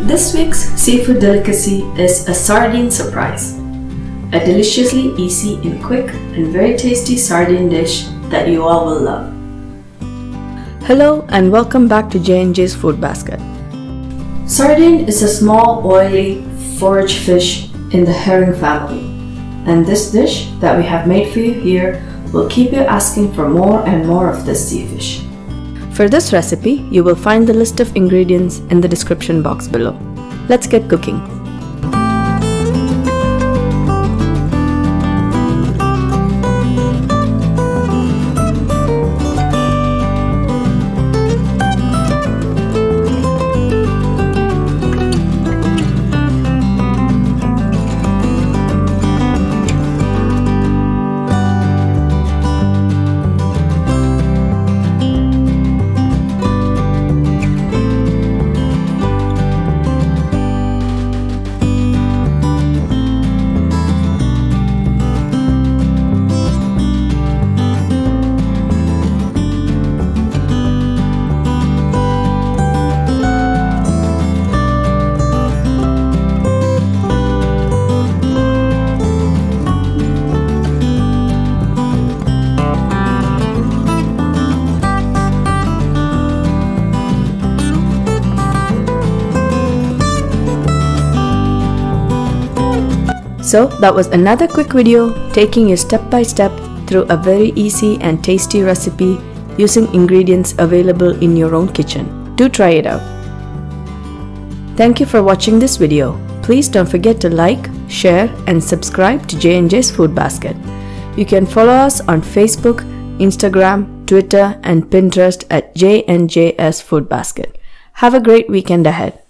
This week's seafood delicacy is a sardine surprise, a deliciously easy and quick and very tasty sardine dish that you all will love. Hello and welcome back to J&J's Food Basket. Sardine is a small, oily, forage fish in the herring family, and this dish that we have made for you here will keep you asking for more and more of this sea fish. For this recipe, you will find the list of ingredients in the description box below. Let's get cooking. So that was another quick video taking you step by step through a very easy and tasty recipe using ingredients available in your own kitchen. Do try it out. Thank you for watching this video. Please don't forget to like, share and subscribe to J&J's Food Basket. You can follow us on Facebook, Instagram, Twitter and Pinterest at J&JS Food Basket. Have a great weekend ahead.